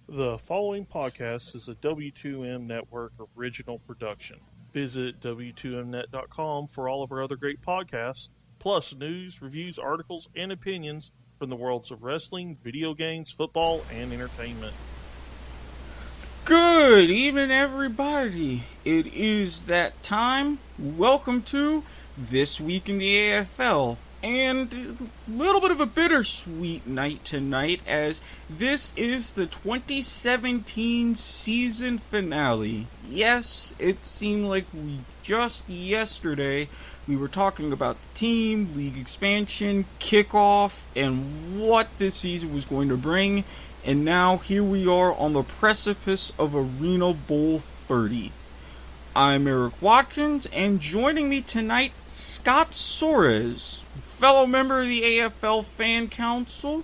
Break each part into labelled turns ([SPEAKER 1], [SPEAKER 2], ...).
[SPEAKER 1] The following podcast is a W2M Network original production. Visit W2Mnet.com for all of our other great podcasts, plus news, reviews, articles, and opinions from the worlds of wrestling, video games, football, and entertainment.
[SPEAKER 2] Good evening, everybody. It is that time. Welcome to This Week in the AFL. And a little bit of a bittersweet night tonight, as this is the 2017 season finale. Yes, it seemed like just yesterday we were talking about the team, league expansion, kickoff, and what this season was going to bring. And now here we are on the precipice of Arena Bowl 30. I'm Erik Watkins, and joining me tonight, Scott Soares, fellow member of the AFL Fan Council.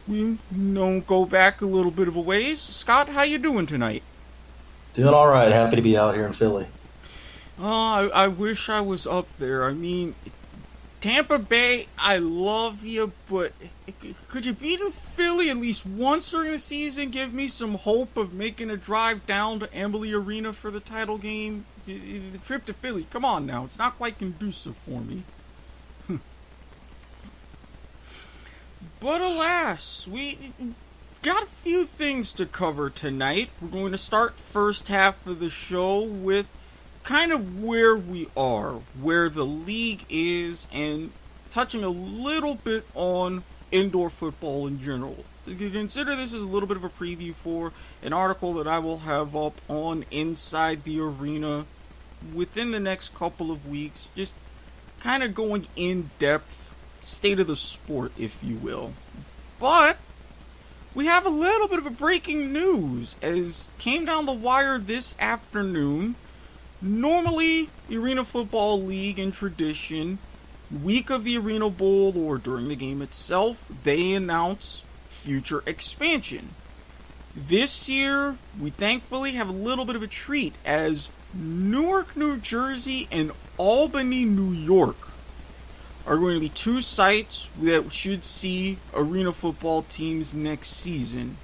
[SPEAKER 2] We don't go back a little bit of a ways. Scott, how you doing tonight?
[SPEAKER 3] Doing all right. Happy to be out here in Philly.
[SPEAKER 2] I wish I was up there. I mean, Tampa Bay, I love you, but could you beat in Philly at least once during the season? Give me some hope of making a drive down to Embley Arena for the title game. The trip to Philly, come on now. It's not quite conducive for me. But alas, we got a few things to cover tonight. We're going to start first half of the show with kind of where we are, where the league is, and touching a little bit on indoor football in general. Consider this as a little bit of a preview for an article that I will have up on Inside the Arena within the next couple of weeks, just kind of going in depth, state of the sport, if you will. But we have a little bit of a breaking news, as came down the wire this afternoon. Normally, the Arena Football League in tradition, week of the Arena Bowl or during the game itself, they announce future expansion. This year, we thankfully have a little bit of a treat, as Newark, New Jersey and Albany, New York are going to be two sites that should see Arena Football teams next season.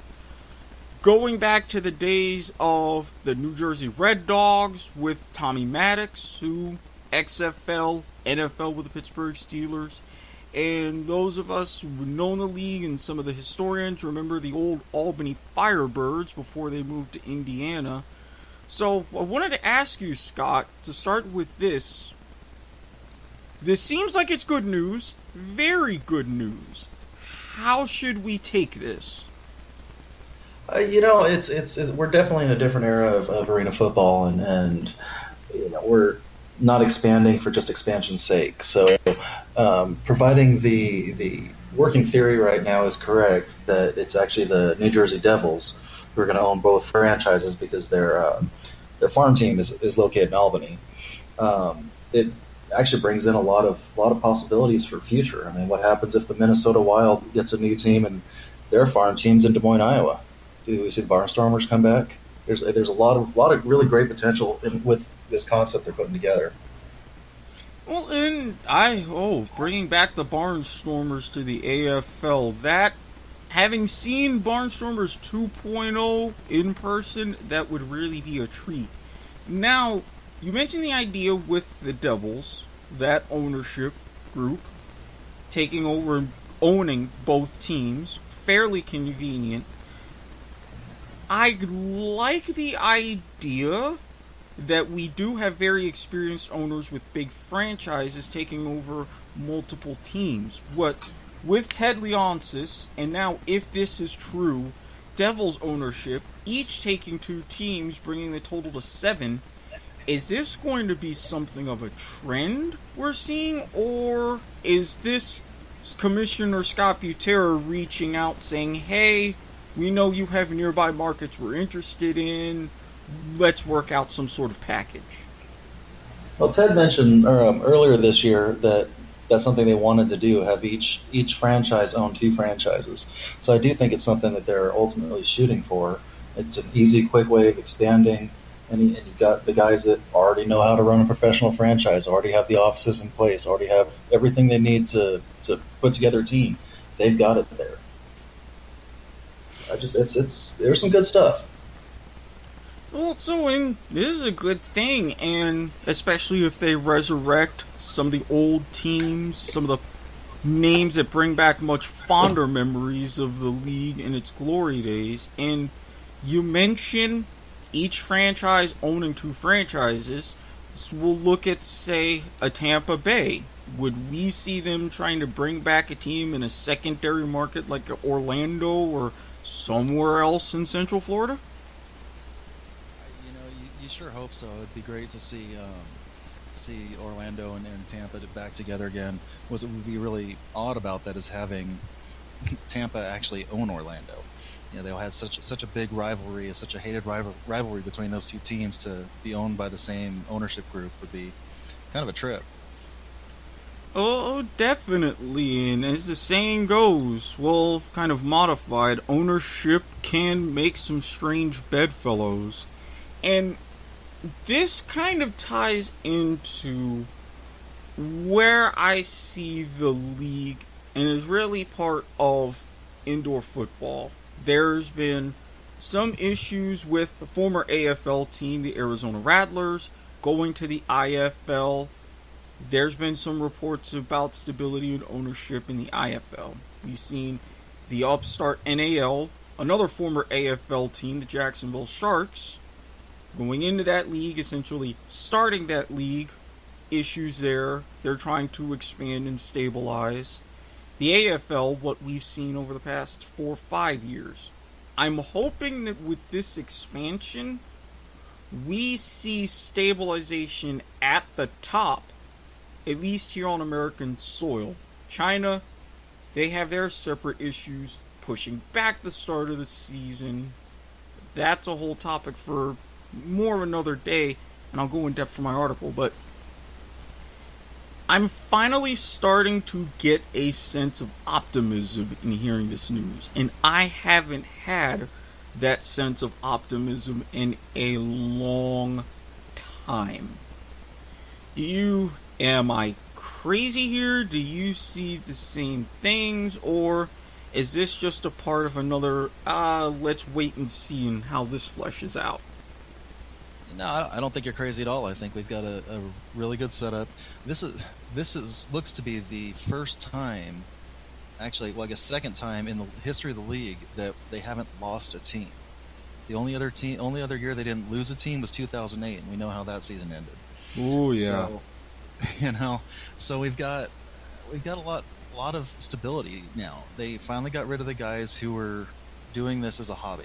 [SPEAKER 2] Going back to the days of the New Jersey Red Dogs with Tommy Maddox, who XFL, NFL with the Pittsburgh Steelers, and those of us who know the league and some of the historians remember the old Albany Firebirds before they moved to Indiana. So I wanted to ask you, Scott, to start with this. This seems like it's good news, very good news. How should we take this?
[SPEAKER 3] It's we're definitely in a different era of arena football, and we're not expanding for just expansion's sake. So, providing the working theory right now is correct, that it's actually the New Jersey Devils who are going to own both franchises because their farm team is located in Albany. It actually brings in a lot of possibilities for future. I mean, what happens if the Minnesota Wild gets a new team and their farm team's in Des Moines, Iowa? Do we see the Barnstormers come back? There's a lot of really great potential with this concept they're putting together.
[SPEAKER 2] Well, and bringing back the Barnstormers to the AFL, that, having seen Barnstormers 2.0 in person, that would really be a treat. Now, you mentioned the idea with the Devils, that ownership group, taking over and owning both teams, fairly convenient. I like the idea that we do have very experienced owners with big franchises taking over multiple teams. What with Ted Leonsis, and now if this is true, Devils ownership, each taking two teams, bringing the total to 7, is this going to be something of a trend we're seeing, or is this Commissioner Scott Butera reaching out saying, hey, we know you have nearby markets we're interested in. Let's work out some sort of package?
[SPEAKER 3] Well, Ted mentioned earlier this year that that's something they wanted to do, have each franchise own two franchises. So I do think it's something that they're ultimately shooting for. It's an easy, quick way of expanding, and you've got the guys that already know how to run a professional franchise, already have the offices in place, already have everything they need to put together a team. They've got it there. there's some good stuff.
[SPEAKER 2] Well, and this is a good thing, and especially if they resurrect some of the old teams, some of the names that bring back much fonder memories of the league in its glory days. And you mentioned each franchise owning 2 franchises. So we'll look at, say, a Tampa Bay. Would we see them trying to bring back a team in a secondary market like Orlando or somewhere else in Central Florida?
[SPEAKER 4] You sure hope so. It'd be great to see Orlando and Tampa back together again. What would be really odd about that is having Tampa actually own Orlando. They had such a big rivalry, such a hated rivalry between those 2 teams. To be owned by the same ownership group would be kind of a trip.
[SPEAKER 2] Oh, definitely. And as the saying goes, well, kind of modified, ownership can make some strange bedfellows. And this kind of ties into where I see the league and is really part of indoor football. There's been some issues with the former AFL team, the Arizona Rattlers, going to the IFL. There's been some reports about stability and ownership in the IFL. We've seen the upstart NAL, another former AFL team, the Jacksonville Sharks, going into that league, essentially starting that league, issues there. They're trying to expand and stabilize. The AFL, what we've seen over the past 4 or 5 years. I'm hoping that with this expansion, we see stabilization at the top, at least here on American soil. China, they have their separate issues, pushing back the start of the season. That's a whole topic for more of another day, and I'll go in depth for my article, but I'm finally starting to get a sense of optimism in hearing this news, and I haven't had that sense of optimism in a long time. Am I crazy here? Do you see the same things, or is this just a part of another, let's wait and see and how this fleshes out?
[SPEAKER 4] No, I don't think you're crazy at all. I think we've got a really good setup. This looks to be the first time, actually, well, I guess second time in the history of the league that they haven't lost a team. The only other year they didn't lose a team was 2008, and we know how that season ended.
[SPEAKER 2] Oh yeah.
[SPEAKER 4] So we've got a lot of stability now. They finally got rid of the guys who were doing this as a hobby.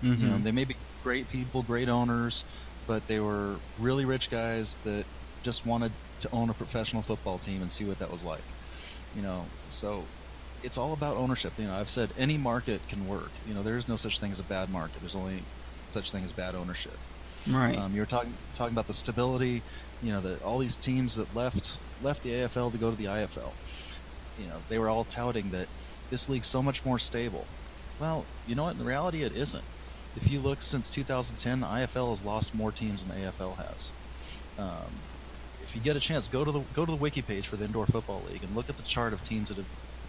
[SPEAKER 2] Mm-hmm.
[SPEAKER 4] They may be great people, great owners, but they were really rich guys that just wanted to own a professional football team and see what that was like. So it's all about ownership. I've said any market can work. There's no such thing as a bad market. There's only such thing as bad ownership.
[SPEAKER 2] Right.
[SPEAKER 4] You were talking about the stability. All these teams that left the AFL to go to the IFL. They were all touting that this league's so much more stable. Well, you know what? In reality, it isn't. If you look since 2010, the IFL has lost more teams than the AFL has. If you get a chance, go to the wiki page for the Indoor Football League and look at the chart of teams that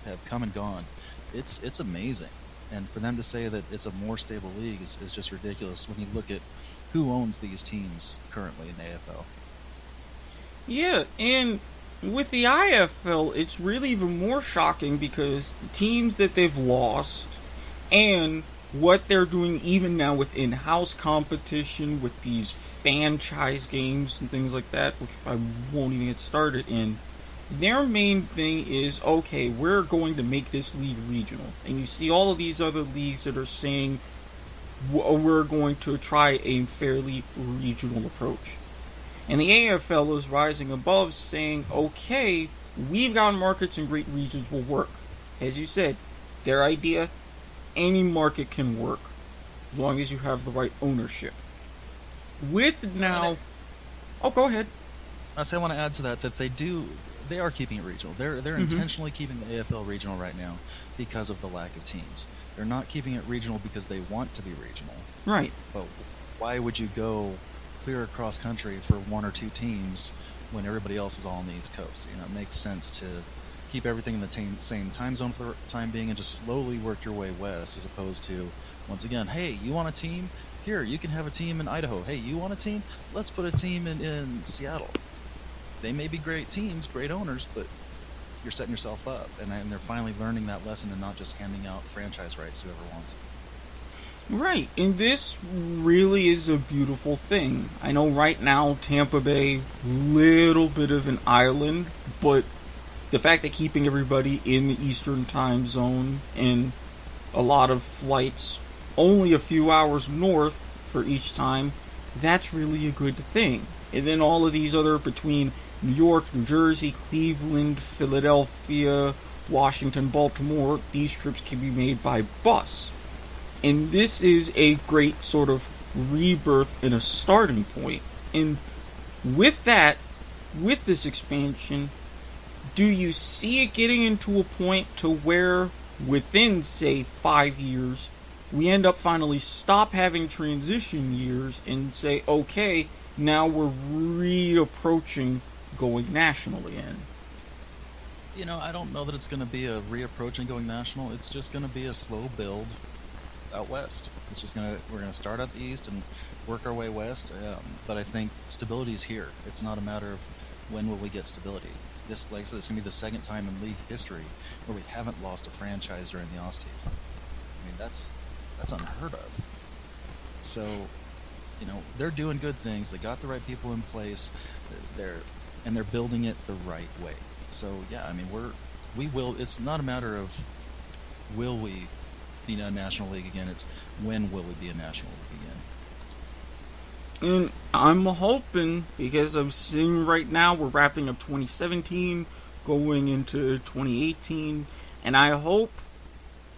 [SPEAKER 4] have come and gone. It's amazing. And for them to say that it's a more stable league is just ridiculous when you look at who owns these teams currently in the AFL.
[SPEAKER 2] Yeah, and with the IFL, it's really even more shocking because the teams that they've lost and what they're doing even now with in-house competition, with these franchise games and things like that, which I won't even get started in, their main thing is, okay, we're going to make this league regional. And you see all of these other leagues that are saying, we're going to try a fairly regional approach. And the AFL is rising above saying, okay, we've got markets and great regions will work. As you said, their idea, any market can work, as long as you have the right ownership. With now... Oh, go ahead.
[SPEAKER 4] I want to add to that they are keeping it regional. They're intentionally keeping the AFL regional right now because of the lack of teams. They're not keeping it regional because they want to be regional.
[SPEAKER 2] Right.
[SPEAKER 4] But why would you go clear across country for one or two teams when everybody else is all on the East Coast? It makes sense to keep everything in the same time zone for the time being and just slowly work your way west, as opposed to, once again, hey, you want a team? Here, you can have a team in Idaho. Hey, you want a team? Let's put a team in Seattle. They may be great teams, great owners, but you're setting yourself up. And they're finally learning that lesson and not just handing out franchise rights to whoever wants it.
[SPEAKER 2] Right, and this really is a beautiful thing. I know right now Tampa Bay, little bit of an island, but the fact that keeping everybody in the Eastern time zone and a lot of flights only a few hours north for each time, that's really a good thing. And then all of these other between New York, New Jersey, Cleveland, Philadelphia, Washington, Baltimore, these trips can be made by bus. And this is a great sort of rebirth and a starting point. And with that, with this expansion, do you see it getting into a point to where within, say, 5 years, we end up finally stop having transition years and say, okay, now we're reapproaching going national again?
[SPEAKER 4] You know, I don't know that it's going to be a reapproaching going national. It's just going to be a slow build out west. It's just we're going to start at the east and work our way west. But I think stability is here. It's not a matter of when will we get stability. This, like I said, it's going to be the second time in league history where we haven't lost a franchise during the offseason. I mean, that's unheard of. So, you know, they're doing good things. They got the right people in place. They're building it the right way. So yeah, I mean, we will. It's not a matter of will we be a national league again. It's when will we be a national league again.
[SPEAKER 2] And I'm hoping, because I'm seeing right now we're wrapping up 2017, going into 2018, and I hope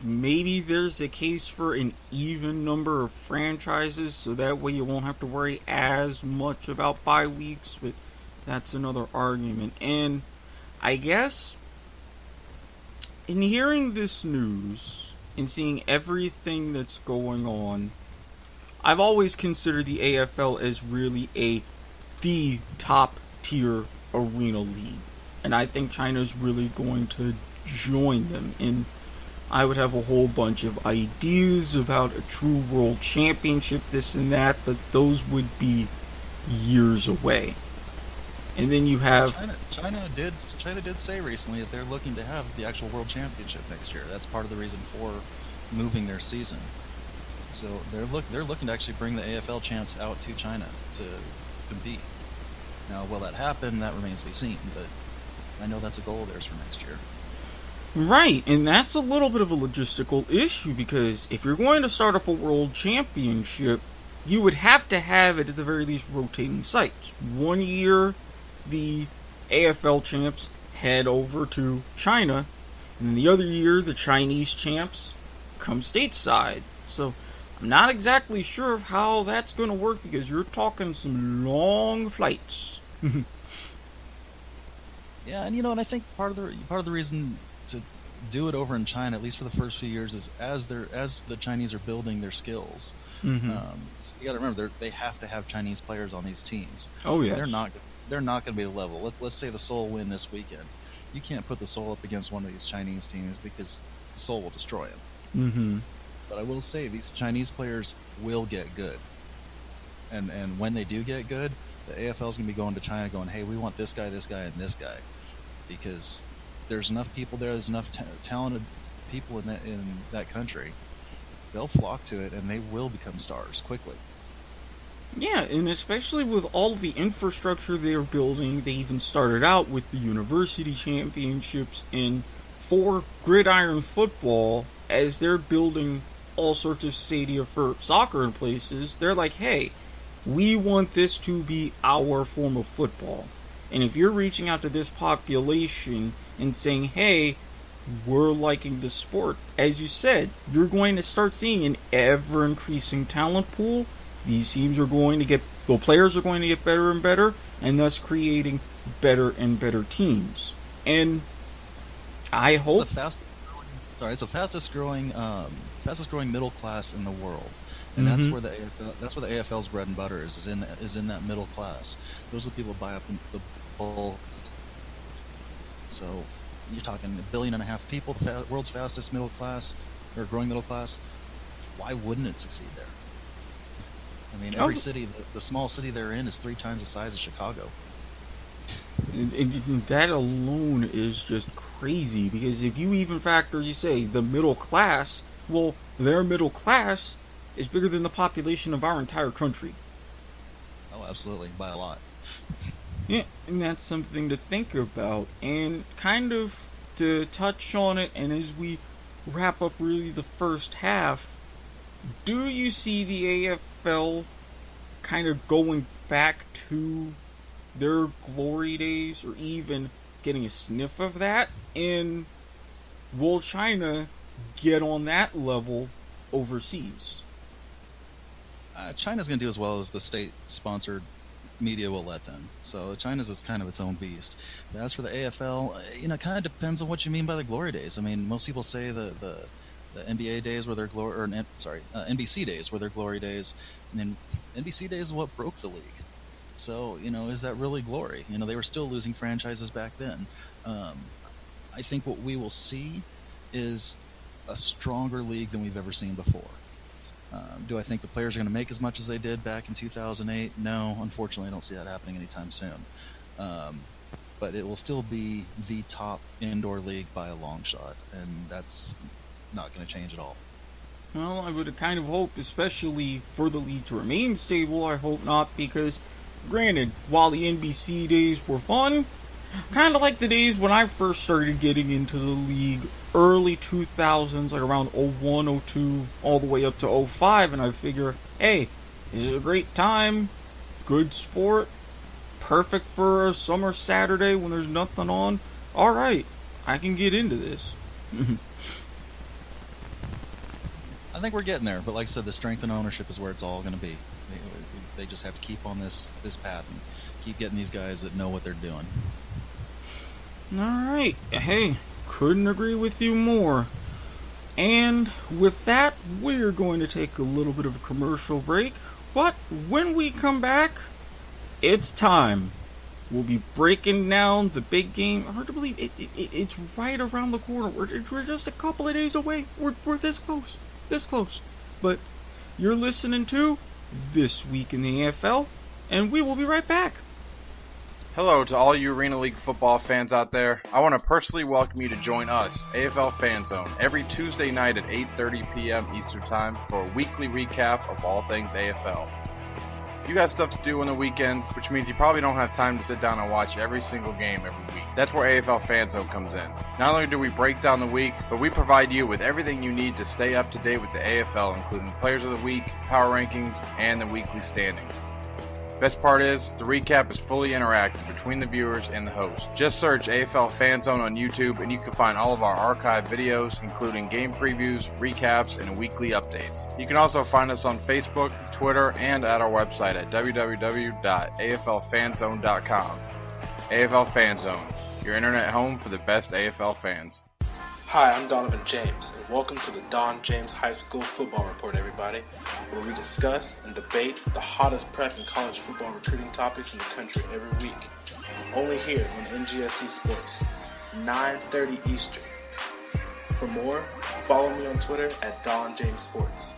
[SPEAKER 2] maybe there's a case for an even number of franchises, so that way you won't have to worry as much about bye weeks, but that's another argument. And I guess in hearing this news and seeing everything that's going on, I've always considered the AFL as really the top tier arena league, and I think China's really going to join them. And I would have a whole bunch of ideas about a true world championship, this and that, but those would be years away. And then you have
[SPEAKER 4] China did say recently that they're looking to have the actual world championship next year. That's part of the reason for moving their season. So they're looking to actually bring the AFL champs out to China to compete. Now, will that happen? That remains to be seen. But I know that's a goal of theirs for next year.
[SPEAKER 2] Right, and that's a little bit of a logistical issue, because if you're going to start up a world championship, you would have to have it at the very least rotating sites. 1 year, the AFL champs head over to China, and then the other year, the Chinese champs come stateside. So I'm not exactly sure of how that's going to work, because you're talking some long flights.
[SPEAKER 4] Yeah, and I think part of the reason to do it over in China, at least for the first few years, is as the Chinese are building their skills.
[SPEAKER 2] Mm-hmm.
[SPEAKER 4] So you got to remember they have to have Chinese players on these teams.
[SPEAKER 2] Oh yeah,
[SPEAKER 4] they're not going to be the level. Let's say the Seoul win this weekend. You can't put the Seoul up against one of these Chinese teams, because the Seoul will destroy them.
[SPEAKER 2] Mm-hmm.
[SPEAKER 4] But I will say these Chinese players will get good, and when they do get good, the AFL is going to be going to China, going, hey, we want this guy, and this guy, because there's enough people there. There's enough talented people in that country. They'll flock to it, and they will become stars quickly.
[SPEAKER 2] Yeah, and especially with all of the infrastructure they're building, they even started out with the university championships, and for gridiron football, as they're building all sorts of stadia for soccer in places, they're like, hey, we want this to be our form of football. And if you're reaching out to this population and saying, hey, we're liking the sport, as you said, you're going to start seeing an ever-increasing talent pool. These teams are going to get, the players are going to get better and better, and thus creating better and better teams. And I hope...
[SPEAKER 4] It's the fastest growing middle class in the world. And
[SPEAKER 2] Mm-hmm.
[SPEAKER 4] that's where the AFL's bread and butter is in that middle class. Those are the people who buy up the bulk. So you're talking 1.5 billion people, the world's fastest middle class, or growing middle class. Why wouldn't it succeed there? I mean, every city, the small city they're in is 3 times the size of Chicago.
[SPEAKER 2] And that alone is just crazy, because if you even factor, you say, the middle class, well, their middle class is bigger than the population of our entire country.
[SPEAKER 4] Oh, absolutely, by a lot.
[SPEAKER 2] Yeah, and that's something to think about. And kind of to touch on it, and as we wrap up really the first half, do you see the AFL kind of going back to their glory days, or even getting a sniff of that? And will China get on that level overseas?
[SPEAKER 4] China's going to do as well as the state-sponsored media will let them. So China's is kind of its own beast. But as for the AFL, it kind of depends on what you mean by the glory days. I mean, most people say the NBA days were their glory, or NBC days were their glory days. And then NBC days is what broke the league. So, is that really glory? They were still losing franchises back then. I think what we will see is a stronger league than we've ever seen before. Do I think the players are going to make as much as they did back in 2008? No, unfortunately, I don't see that happening anytime soon. But it will still be the top indoor league by a long shot, and that's not going to change at all.
[SPEAKER 2] Well, I would kind of hope, especially for the league to remain stable, I hope not, because granted, while the NBC days were fun, kind of like the days when I first started getting into the league, early 2000s, like around 01, 02, all the way up to 05, and I figure, hey, this is a great time, good sport, perfect for a summer Saturday when there's nothing on. Alright, I can get into this.
[SPEAKER 4] I think we're getting there, but like I said, the strength and ownership is where it's all going to be. They just have to keep on this path and keep getting these guys that know what they're doing.
[SPEAKER 2] Alright, hey, couldn't agree with you more. And with that, we're going to take a little bit of a commercial break. But when we come back, it's time. We'll be breaking down the big game. Hard to believe it's right around the corner. We're just a couple of days away. We're this close. This close. But you're listening to This Week in the AFL, and we will be right back.
[SPEAKER 5] Hello to all you Arena League football fans out there. I want to personally welcome you to join us, AFL Fan Zone, every Tuesday night at 8:30 p.m. Eastern Time for a weekly recap of all things AFL. You got stuff to do on the weekends, which means you probably don't have time to sit down and watch every single game every week. That's where AFL Fan Zone comes in. Not only do we break down the week, but we provide you with everything you need to stay up to date with the AFL, including Players of the Week, Power Rankings, and the weekly standings. Best part is, the recap is fully interactive between the viewers and the host. Just search AFL Fan Zone on YouTube and you can find all of our archived videos, including game previews, recaps, and weekly updates. You can also find us on Facebook, Twitter, and at our website at www.aflfanzone.com. AFL Fan Zone, your internet home for the best AFL fans.
[SPEAKER 6] Hi, I'm Donovan James, and welcome to the Don James High School Football Report, everybody, where we discuss and debate the hottest prep and college football recruiting topics in the country every week. Only here on NGSC Sports, 9:30 Eastern. For more, follow me on Twitter at Don James Sports.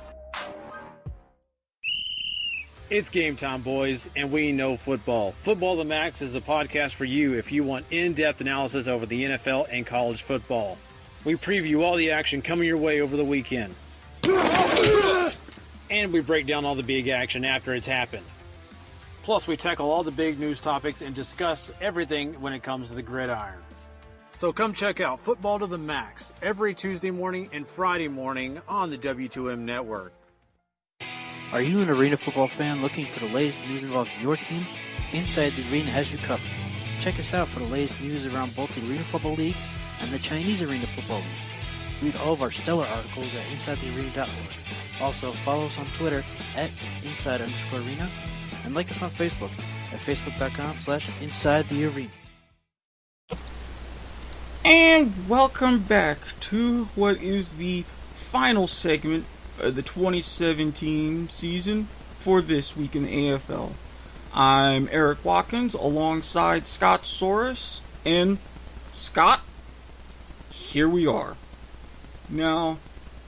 [SPEAKER 7] It's game time, boys, and we know football. Football the Max is the podcast for you if you want in-depth analysis over the NFL and college football. We preview all the action coming your way over the weekend. And we break down all the big action after it's happened. Plus, we tackle all the big news topics and discuss everything when it comes to the gridiron. So come check out Football to the Max every Tuesday morning and Friday morning on the W2M network.
[SPEAKER 8] Are you an arena football fan looking for the latest news involving your team? Inside the Arena has you covered. Check us out for the latest news around both the Arena Football League and the Chinese Arena Football League. Read all of our stellar articles at InsideTheArena.org. Also, follow us on Twitter at Inside_Arena and like us on Facebook at Facebook.com/InsideTheArena.
[SPEAKER 2] And welcome back to what is the final segment of the 2017 season for This Week in the AFL. I'm Erik Watkins alongside Scott Soares. And Scott, here we are. Now,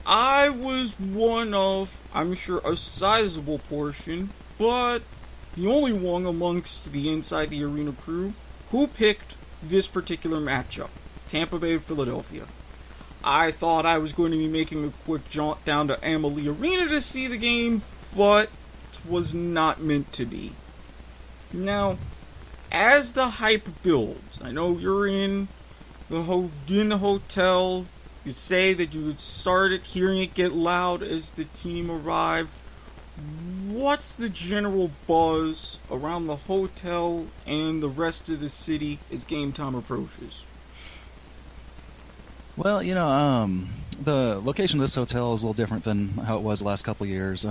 [SPEAKER 2] I was one of, I'm sure, a sizable portion, but the only one amongst the Inside the Arena crew who picked this particular matchup, Tampa Bay Philadelphia. I thought I was going to be making a quick jaunt down to Amalie Arena to see the game, but was not meant to be. Now, as the hype builds, I know you're in the hotel. You say that you started hearing it get loud as the team arrived. What's the general buzz around the hotel and the rest of the city as game time approaches?
[SPEAKER 4] Well, the location of this hotel is a little different than how it was the last couple of years.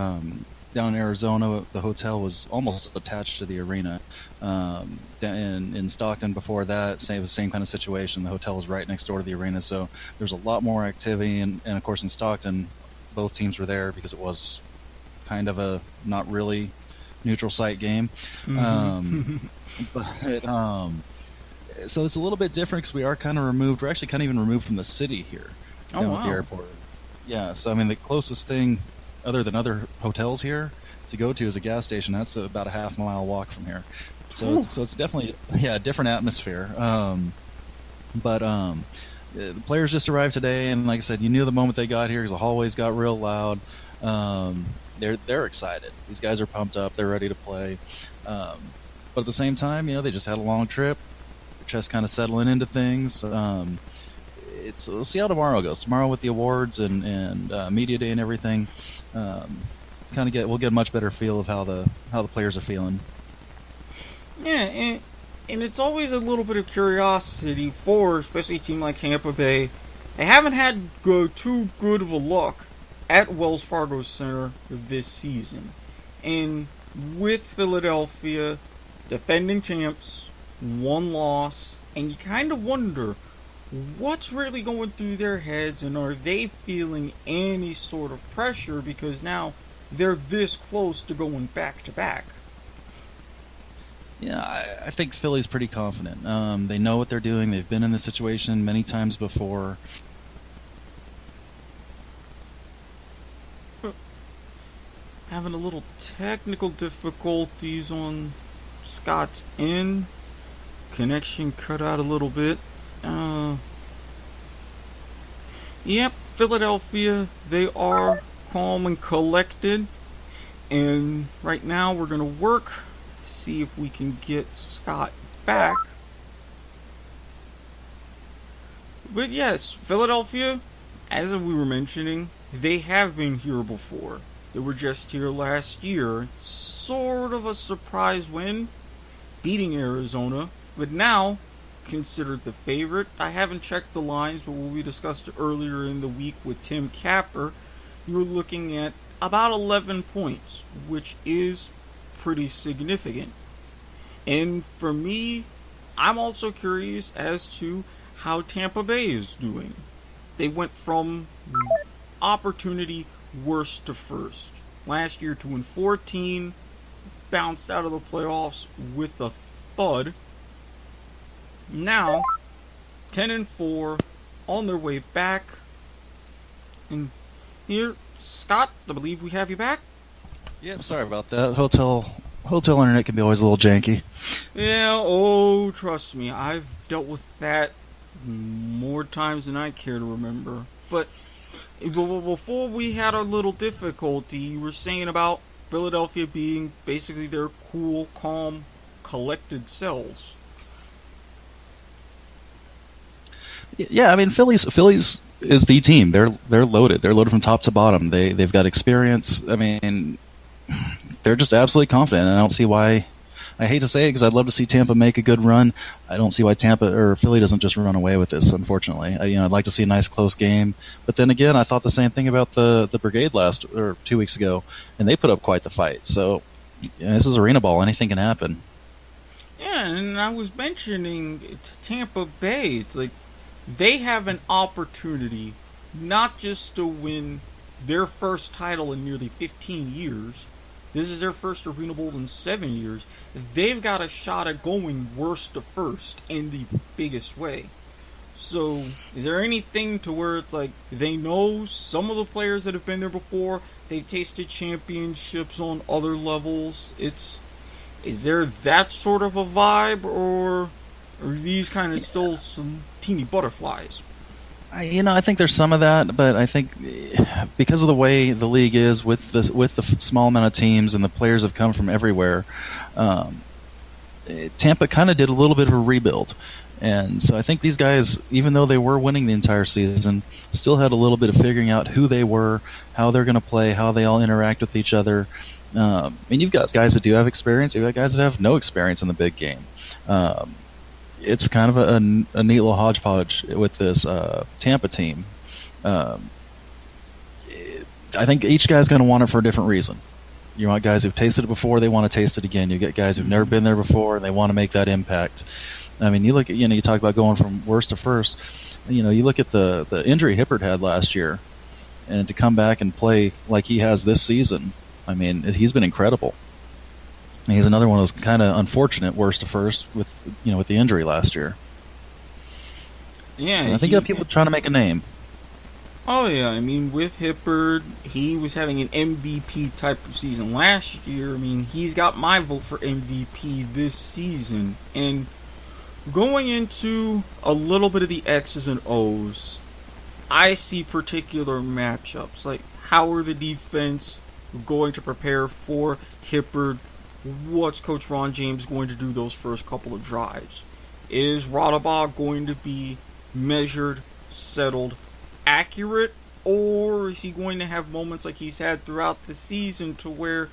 [SPEAKER 4] Down in Arizona, the hotel was almost attached to the arena. In Stockton before that, same kind of situation. The hotel was right next door to the arena, so there's a lot more activity. And of course, in Stockton, both teams were there because it was kind of a not really neutral site game.
[SPEAKER 2] Mm-hmm.
[SPEAKER 4] So it's a little bit different because we are kind of removed. We're actually kind of even removed from the city here down at the airport. Yeah, so I mean the closest thing other than other hotels here to go to is a gas station. That's about a half-mile walk from here. So it's definitely a different atmosphere. The players just arrived today, and like I said, you knew the moment they got here because the hallways got real loud. They're excited. These guys are pumped up. They're ready to play. But at the same time, they just had a long trip. They're just kind of settling into things. We'll see how tomorrow goes. Tomorrow with the awards and media day and everything, we'll get a much better feel of how the players are feeling.
[SPEAKER 2] Yeah, and it's always a little bit of curiosity for, especially a team like Tampa Bay. They haven't had too good of a look at Wells Fargo Center this season. And with Philadelphia, defending champs, one loss, and you kind of wonder what's really going through their heads, and are they feeling any sort of pressure because now they're this close to going back to back?
[SPEAKER 4] Yeah, I think Philly's pretty confident. They know what they're doing. They've been in this situation many times before.
[SPEAKER 2] Having a little technical difficulties on Scott's end. Connection cut out a little bit. Yep, Philadelphia, they are calm and collected. And right now we're going to work to see if we can get Scott back. But yes, Philadelphia, as we were mentioning, they have been here before. They were just here last year. Sort of a surprise win, beating Arizona. But now, considered the favorite. I haven't checked the lines, but what we discussed earlier in the week with Tim Capper, you were looking at about 11 points, which is pretty significant. And for me, I'm also curious as to how Tampa Bay is doing. They went from opportunity worst to first. Last year 2-14, bounced out of the playoffs with a thud. Now 10-4, on their way back. And here, Scott, I believe we have you back.
[SPEAKER 4] Yeah, sorry about that. Hotel internet can be always a little janky.
[SPEAKER 2] Yeah, trust me, I've dealt with that more times than I care to remember. But before we had our little difficulty, you were saying about Philadelphia being basically their cool, calm, collected selves.
[SPEAKER 4] Yeah, I mean Philly's is the team. They're loaded. They're loaded from top to bottom. They've got experience. I mean, they're just absolutely confident. And I don't see why. I hate to say it because I'd love to see Tampa make a good run. I don't see why Tampa or Philly doesn't just run away with this. Unfortunately, I'd like to see a nice close game. But then again, I thought the same thing about the Brigade 2 weeks ago, and they put up quite the fight. So this is arena ball. Anything can happen.
[SPEAKER 2] Yeah, and I was mentioning Tampa Bay. It's like they have an opportunity not just to win their first title in nearly 15 years. This is their first Arena Bowl in 7 years. They've got a shot at going worst to first in the biggest way. So, is there anything to where it's like they know some of the players that have been there before? They've tasted championships on other levels. Is there that sort of a vibe, or are these kind of still some teeny butterflies?
[SPEAKER 4] I think there's some of that, but I think because of the way the league is with the small amount of teams and the players have come from everywhere, Tampa kind of did a little bit of a rebuild. And so I think these guys, even though they were winning the entire season, still had a little bit of figuring out who they were, how they're going to play, how they all interact with each other. And you've got guys that do have experience. You've got guys that have no experience in the big game. It's kind of a neat little hodgepodge with this Tampa team. I think each guy's going to want it for a different reason. You want guys who've tasted it before, they want to taste it again. You get guys who've never been there before, and they want to make that impact. I mean, you look at, you talk about going from worst to first. You look at the injury Hibbert had last year, and to come back and play like he has this season, I mean, he's been incredible. And he's another one of those kind of unfortunate worst to first with the injury last year.
[SPEAKER 2] Yeah,
[SPEAKER 4] so I think you have people trying to make a name.
[SPEAKER 2] Oh yeah, I mean, with Hibbert, he was having an MVP type of season last year. I mean, he's got my vote for MVP this season. And going into a little bit of the X's and O's, I see particular matchups. Like, how are the defense going to prepare for Hibbert? What's Coach Ron James going to do those first couple of drives? Is Rodabaugh going to be measured, settled, accurate, or is he going to have moments like he's had throughout the season to where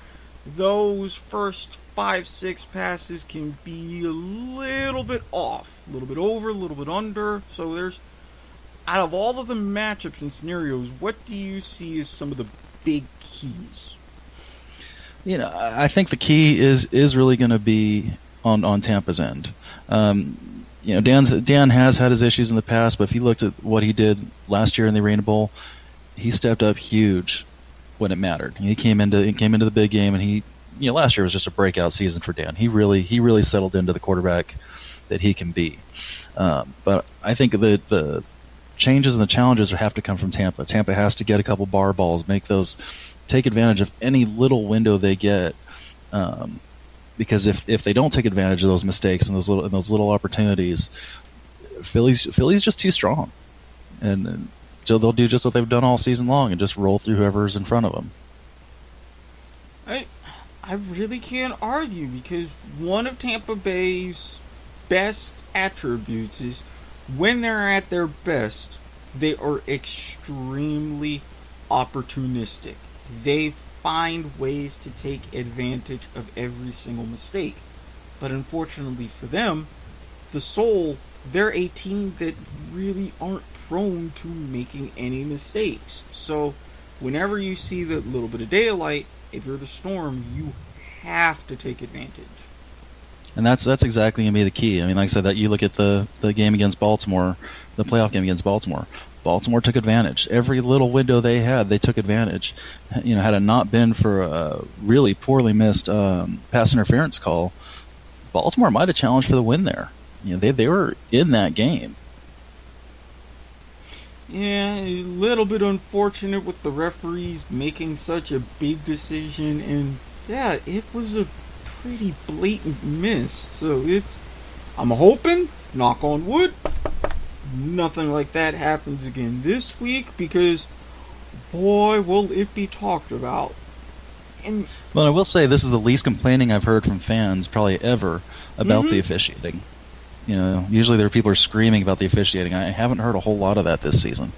[SPEAKER 2] those first 5-6 passes can be a little bit off, a little bit over, a little bit under? So there's, out of all of the matchups and scenarios, what do you see as some of the big keys?
[SPEAKER 4] I think the key is really going to be on Tampa's end. Dan has had his issues in the past, but if you looked at what he did last year in the Arena Bowl, he stepped up huge when it mattered. He came into the big game, and last year was just a breakout season for Dan. He really settled into the quarterback that he can be. But I think the changes and the challenges have to come from Tampa. Tampa has to get a couple bar balls, take advantage of any little window they get. Because if they don't take advantage of those mistakes and those little opportunities, Philly's just too strong, and so they'll do just what they've done all season long and just roll through whoever's in front of them.
[SPEAKER 2] I really can't argue, because one of Tampa Bay's best attributes is when they're at their best, they are extremely opportunistic. They find ways to take advantage of every single mistake. But unfortunately for them, they're a team that really aren't prone to making any mistakes. So whenever you see that little bit of daylight, if you're the Storm, you have to take advantage.
[SPEAKER 4] And that's exactly going to be the key. I mean, like I said, that you look at the game against Baltimore, the playoff game against Baltimore. Baltimore took advantage. Every little window they had, they took advantage. Had it not been for a really poorly missed pass interference call, Baltimore might have challenged for the win there. They were in that game.
[SPEAKER 2] Yeah, a little bit unfortunate with the referees making such a big decision, and yeah, it was a pretty blatant miss. So I'm hoping, knock on wood, nothing like that happens again this week, because boy, will it be talked about.
[SPEAKER 4] Well, I will say this is the least complaining I've heard from fans probably ever about the officiating. Usually there are people who are screaming about the officiating. I haven't heard a whole lot of that this season.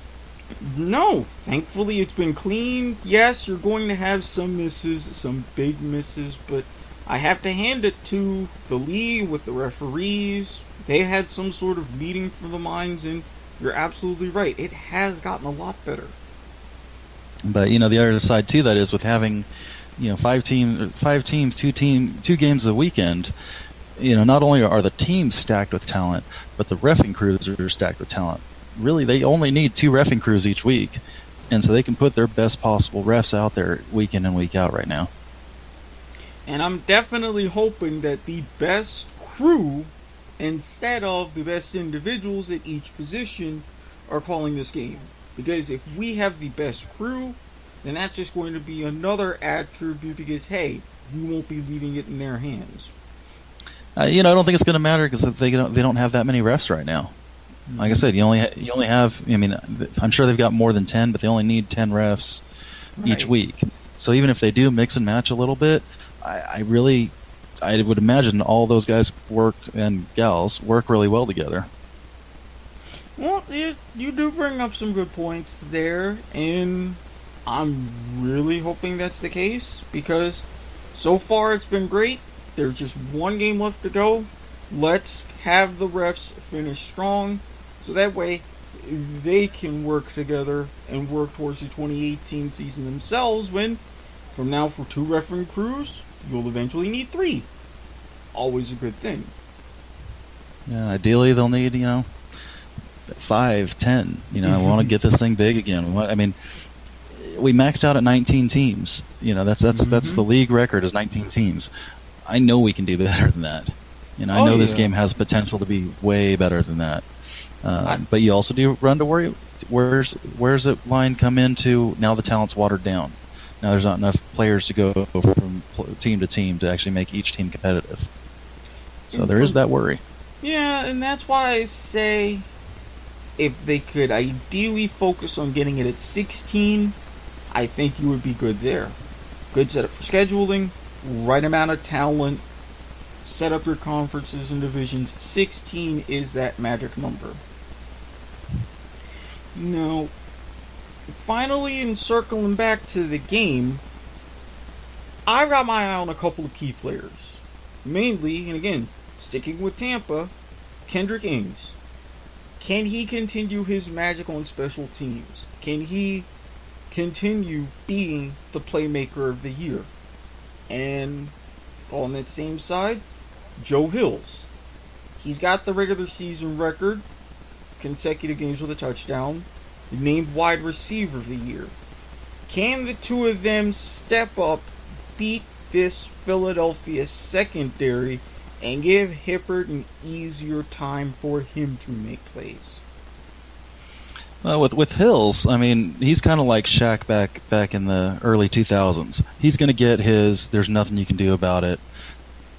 [SPEAKER 2] No, thankfully it's been clean. Yes, you're going to have some misses, some big misses, but I have to hand it to the league with the referees. They had some sort of meeting for the minds, and you're absolutely right. It has gotten a lot better.
[SPEAKER 4] But the other side to that is with having, 5 teams, two games a weekend. Not only are the teams stacked with talent, but the reffing crews are stacked with talent. Really, they only need 2 reffing crews each week, and so they can put their best possible refs out there week in and week out right now.
[SPEAKER 2] And I'm definitely hoping that the best crew instead of the best individuals at each position are calling this game. Because if we have the best crew, then that's just going to be another attribute because, hey, we won't be leaving it in their hands.
[SPEAKER 4] I don't think it's going to matter because they don't have that many refs right now. Like I said, you only have. I mean, I'm sure they've got more than 10, but they only need 10 refs each week. So even if they do mix and match a little bit, I would imagine all those guys and gals work really well together.
[SPEAKER 2] Well, you do bring up some good points there, and I'm really hoping that's the case because so far it's been great. There's just one game left to go. Let's have the refs finish strong so that way they can work together and work towards the 2018 season themselves when, from now for 2 refereeing crews, you'll eventually need 3. Always a good thing.
[SPEAKER 4] Yeah, ideally they'll need, 5, 10. I want to get this thing big again. We maxed out at 19 teams. That's the league record is 19 teams. I know we can do better than that. I know this game has potential to be way better than that. But you also do run to worry. Where's the line come into now? The talent's watered down. Now there's not enough players to go from team to team to actually make each team competitive. So there is that worry.
[SPEAKER 2] Yeah, and that's why I say if they could ideally focus on getting it at 16, I think you would be good there. Good setup for scheduling, right amount of talent, set up your conferences and divisions. 16 is that magic number. Now, finally, in circling back to the game, I got my eye on a couple of key players. Mainly, and again, sticking with Tampa, Kendrick Ings. Can he continue his magic on special teams? Can he continue being the playmaker of the year? And on that same side, Joe Hills. He's got the regular season record, consecutive games with a touchdown, named wide receiver of the year. Can the two of them step up, beat this Philadelphia secondary, and give Hibbert an easier time for him to make plays?
[SPEAKER 4] Well, with Hills, he's kind of like Shaq back in the early 2000s. He's going to get his. There's nothing you can do about it.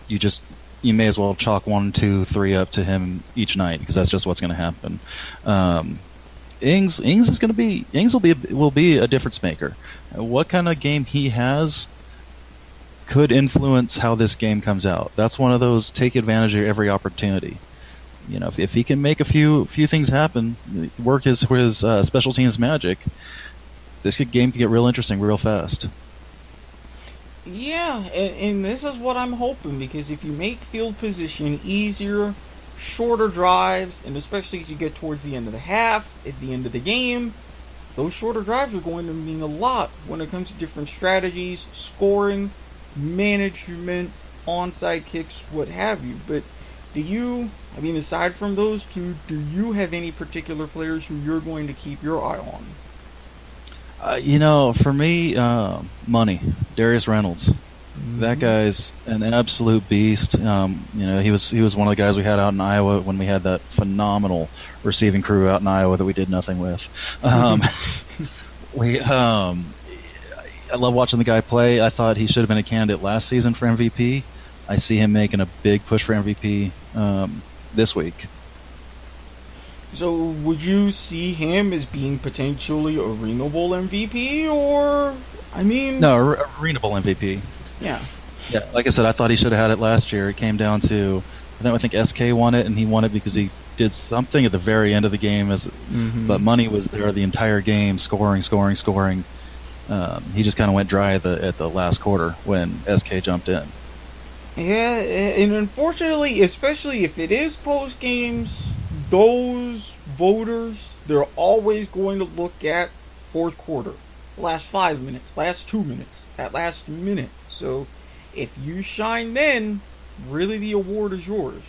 [SPEAKER 4] You may as well chalk 1, 2, 3 up to him each night because that's just what's going to happen. Ings will be a difference maker. What kind of game he has could influence how this game comes out. That's one of those take advantage of every opportunity. If he can make a few things happen, work his special teams magic, this game could get real interesting real fast.
[SPEAKER 2] Yeah, and this is what I'm hoping, because if you make field position easier, shorter drives, and especially as you get towards the end of the half, at the end of the game, those shorter drives are going to mean a lot when it comes to different strategies, scoring, management, onside kicks, what have you. But aside from those two, do you have any particular players who you're going to keep your eye on?
[SPEAKER 4] For me, money. Darius Reynolds. That guy's an absolute beast. He was one of the guys we had out in Iowa when we had that phenomenal receiving crew out in Iowa that we did nothing with. I love watching the guy play. I thought he should have been a candidate last season for MVP. I see him making a big push for MVP this week.
[SPEAKER 2] So would you see him as being potentially a Arena Bowl MVP, or,
[SPEAKER 4] No, Arena Bowl MVP.
[SPEAKER 2] Yeah.
[SPEAKER 4] Yeah, like I said, I thought he should have had it last year. It came down to, I think SK won it, and he won it because he did something at the very end of the game. But Money was there the entire game, scoring. He just kind of went dry at the last quarter when SK jumped in.
[SPEAKER 2] Yeah, and unfortunately, especially if it is close games, those voters, they're always going to look at fourth quarter, last 5 minutes, last 2 minutes, that last minute. So if you shine then, really the award is yours.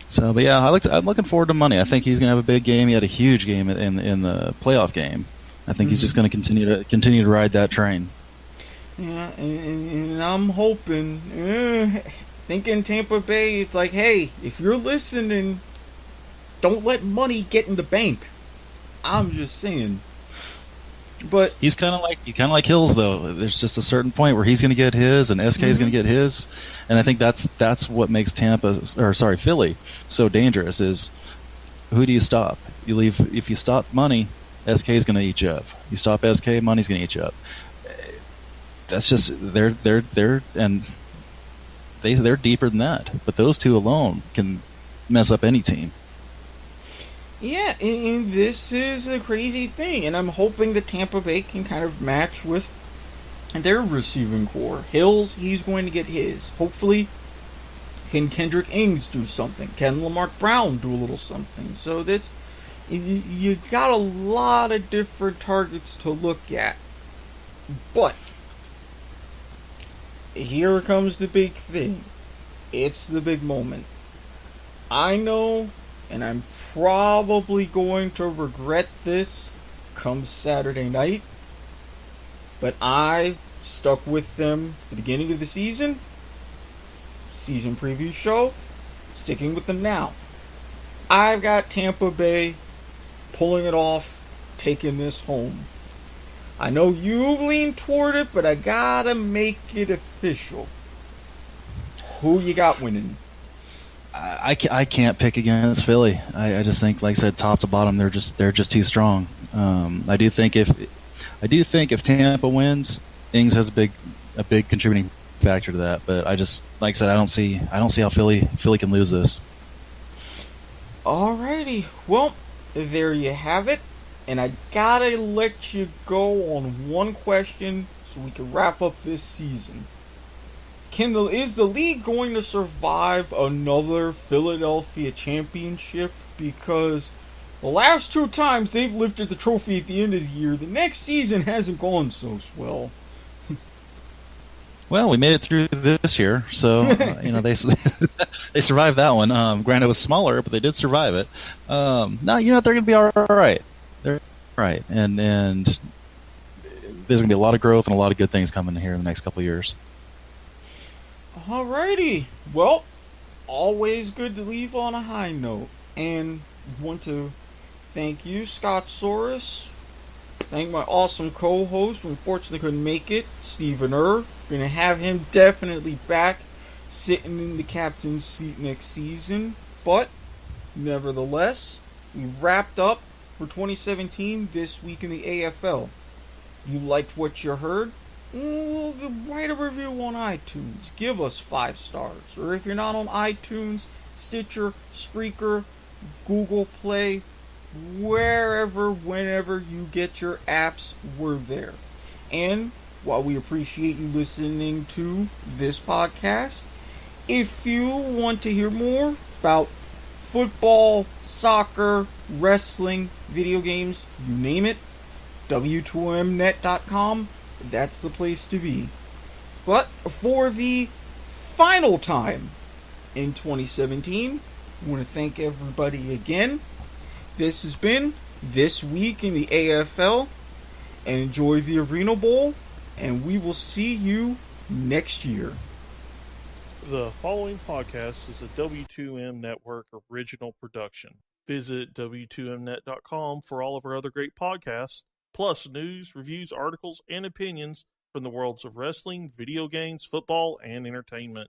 [SPEAKER 4] So, but yeah, I'm looking forward to Money. I think he's going to have a big game. He had a huge game in the playoff game. I think he's just going to continue to ride that train.
[SPEAKER 2] Yeah, and I'm hoping think in Tampa Bay, it's like, hey, if you're listening, don't let money get in the bank. I'm just saying. But
[SPEAKER 4] he's kind of like Hills, though. There's just a certain point where he's going to get his, and SK is going to get his, and I think that's what makes Philly so dangerous. Is who do you stop? If you stop money, SK is going to eat you up. You stop SK, money's going to eat you up. That's just they're deeper than that. But those two alone can mess up any team.
[SPEAKER 2] yeah, and this is a crazy thing, and I'm hoping that Tampa Bay can kind of match with their receiving core. Hills, he's going to get his. Hopefully, can Kendrick Ings do something? Can Lamarck Brown do a little something? So that's you got a lot of different targets to look at. But here comes the big thing. It's the big moment. I know, and I'm probably going to regret this come Saturday night, but I stuck with them at the beginning of the season preview show, sticking with them now. I've got Tampa Bay pulling it off, taking this home. I know you lean toward it, but I gotta make it official. Who you got winning?
[SPEAKER 4] I can't pick against Philly. I just think, like I said, top to bottom, they're just too strong. I do think if Tampa wins, Ings has a big contributing factor to that. But I just, like I said, I don't see how Philly can lose this.
[SPEAKER 2] Alrighty, well, there you have it. And I gotta let you go on one question so we can wrap up this season. Is the league going to survive another Philadelphia championship? Because the last two times they've lifted the trophy at the end of the year, the next season hasn't gone so swell.
[SPEAKER 4] Well, we made it through this year, so they survived that one. Granted, it was smaller, but they did survive it. No, they're going to be all right. They're all right, and there's going to be a lot of growth and a lot of good things coming here in the next couple of years.
[SPEAKER 2] Alrighty, well, always good to leave on a high note, and want to thank you, Scott Soares. Thank my awesome co-host who unfortunately couldn't make it, Stephen Gonna have him definitely back, sitting in the captain's seat next season. But, nevertheless, we wrapped up for 2017 this week in the AFL. You liked what you heard? Write a review on iTunes. Give us 5 stars. Or if you're not on iTunes, Stitcher, Spreaker, Google Play, wherever, whenever you get your apps, we're there. And while we appreciate you listening to this podcast, if you want to hear more about football, soccer, wrestling, video games, you name it, W2Mnet.com, that's the place to be. But for the final time in 2017, I want to thank everybody again. This has been This Week in the AFL, and enjoy the Arena Bowl, and we will see you next year.
[SPEAKER 1] The following podcast is a W2M Network original production. Visit W2Mnet.com for all of our other great podcasts, plus news, reviews, articles, and opinions from the worlds of wrestling, video games, football, and entertainment.